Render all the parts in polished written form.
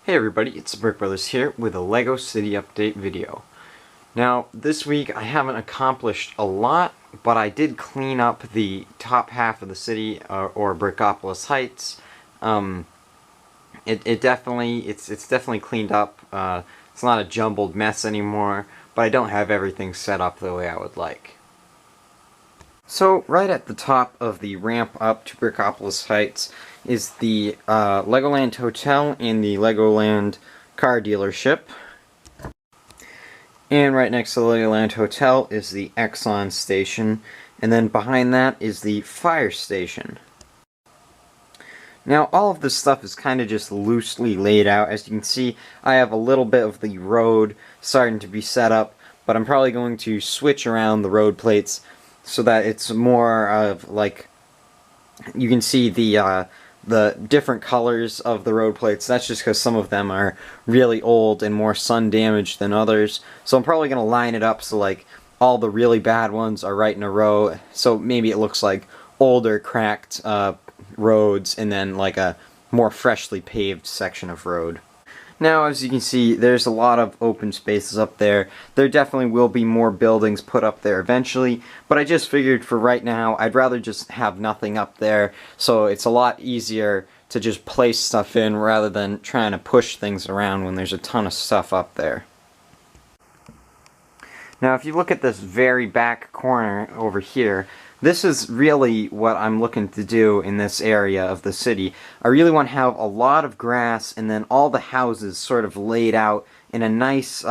Hey everybody, it's the Brick Brothers here with a LEGO City Update video. Now, this week I haven't accomplished a lot, but I did clean up the top half of the city, or Brickopolis Heights. It's definitely cleaned up. It's not a jumbled mess anymore, but I don't have everything set up the way I would like. So, right at the top of the ramp up to Brickopolis Heights is the Legoland Hotel and the Legoland car dealership. And right next to the Legoland Hotel is the Exxon station, and then behind that is the fire station. Now, all of this stuff is kind of just loosely laid out. As you can see, I have a little bit of the road starting to be set up, but I'm probably going to switch around the road plates so that it's more of, like, you can see the different colors of the road plates. That's just because some of them are really old and more sun damaged than others. So I'm probably going to line it up so, like, all the really bad ones are right in a row, so maybe it looks like older, cracked roads and then, like, a more freshly paved section of road. Now, as you can see, there's a lot of open spaces up there. There definitely will be more buildings put up there eventually, but I just figured for right now, I'd rather just have nothing up there, so it's a lot easier to just place stuff in rather than trying to push things around when there's a ton of stuff up there. Now, if you look at this very back corner over here, this is really what I'm looking to do in this area of the city. I really want to have a lot of grass and then all the houses sort of laid out in a nice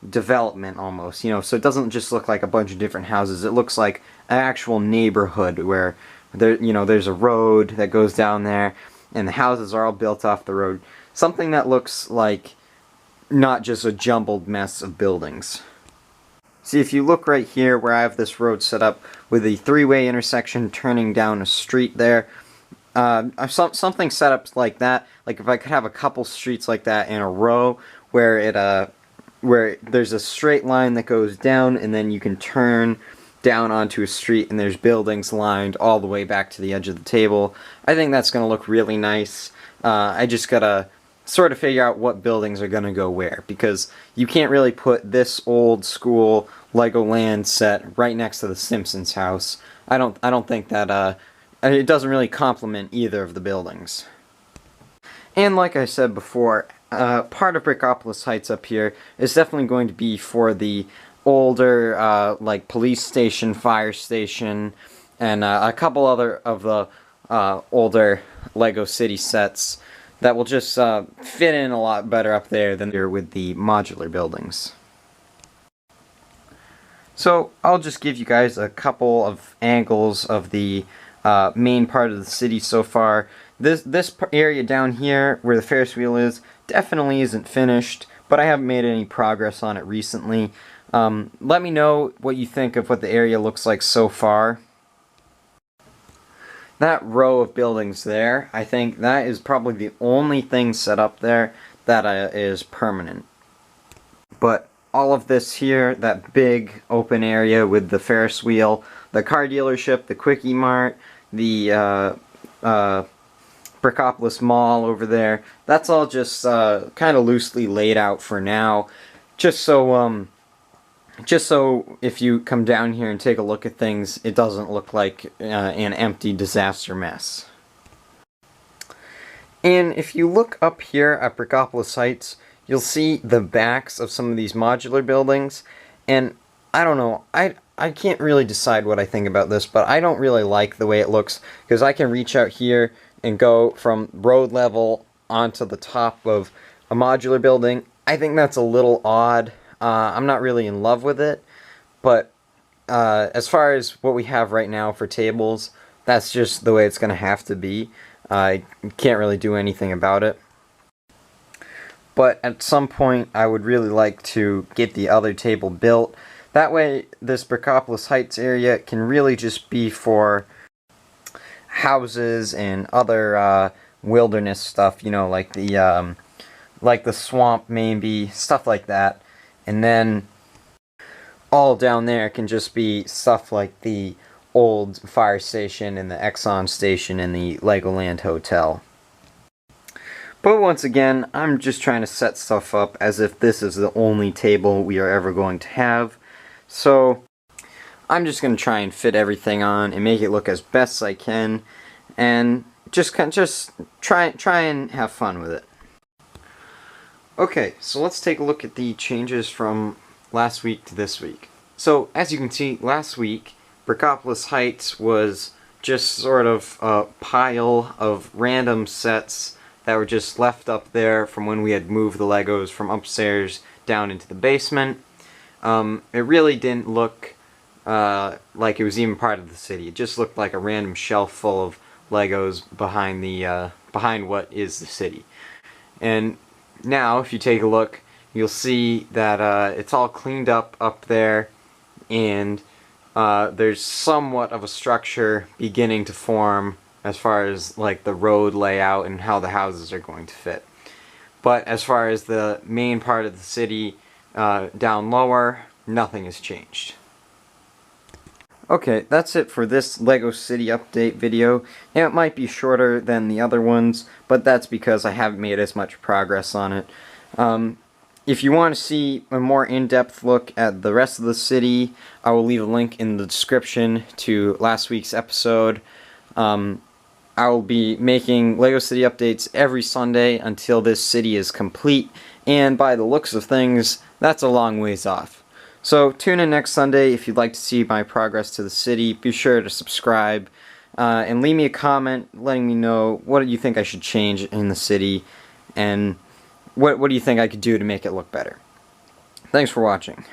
development almost, you know, so it doesn't just look like a bunch of different houses. It looks like an actual neighborhood where there, you know, there's a road that goes down there and the houses are all built off the road. Something that looks like not just a jumbled mess of buildings. See, if you look right here where I have this road set up with a three-way intersection turning down a street there, something set up like that, like if I could have a couple streets like that in a row where where there's a straight line that goes down and then you can turn down onto a street and there's buildings lined all the way back to the edge of the table. I think that's going to look really nice. I just gotta sort of figure out what buildings are going to go where, because you can't really put this old school Legoland set right next to the Simpsons house. I don't think that it doesn't really complement either of the buildings. And like I said before, part of Brickopolis Heights up here is definitely going to be for the older like police station, fire station, and a couple other of the older Lego City sets that will just fit in a lot better up there than there with the modular buildings. So I'll just give you guys a couple of angles of the main part of the city so far. This area down here where the Ferris wheel is definitely isn't finished, but I haven't made any progress on it recently. Let me know what you think of what the area looks like so far. That row of buildings there, I think that is probably the only thing set up there that is permanent. But all of this here, that big open area with the Ferris wheel, the car dealership, the Quickie Mart, the Brickopolis Mall over there, that's all just kind of loosely laid out for now, just so if you come down here and take a look at things, it doesn't look like an empty disaster mess. And if you look up here at Brickopolis Heights, you'll see the backs of some of these modular buildings, and I don't know, I can't really decide what I think about this, but I don't really like the way it looks, because I can reach out here and go from road level onto the top of a modular building. I think that's a little odd. I'm not really in love with it, but as far as what we have right now for tables, that's just the way it's going to have to be. I can't really do anything about it. But at some point, I would really like to get the other table built. That way, this Brickopolis Heights area can really just be for houses and other wilderness stuff, you know, like the swamp maybe, stuff like that. And then all down there can just be stuff like the old fire station and the Exxon station and the Legoland Hotel. But once again, I'm just trying to set stuff up as if this is the only table we are ever going to have. So I'm just going to try and fit everything on and make it look as best I can, and just try and have fun with it. Okay, so let's take a look at the changes from last week to this week. So as you can see, last week Brickopolis Heights was just sort of a pile of random sets that were just left up there from when we had moved the Legos from upstairs down into the basement. It really didn't look like it was even part of the city. It just looked like a random shelf full of Legos behind what is the city. And now, if you take a look, you'll see that it's all cleaned up there, and there's somewhat of a structure beginning to form as far as like the road layout and how the houses are going to fit. But as far as the main part of the city down lower, nothing has changed. Okay, that's it for this LEGO City update video. Now, it might be shorter than the other ones, but that's because I haven't made as much progress on it. If you want to see a more in-depth look at the rest of the city, I will leave a link in the description to last week's episode. I will be making LEGO City updates every Sunday until this city is complete, and by the looks of things, that's a long ways off. So tune in next Sunday if you'd like to see my progress to the city. Be sure to subscribe and leave me a comment letting me know what you think I should change in the city, and what do you think I could do to make it look better. Thanks for watching.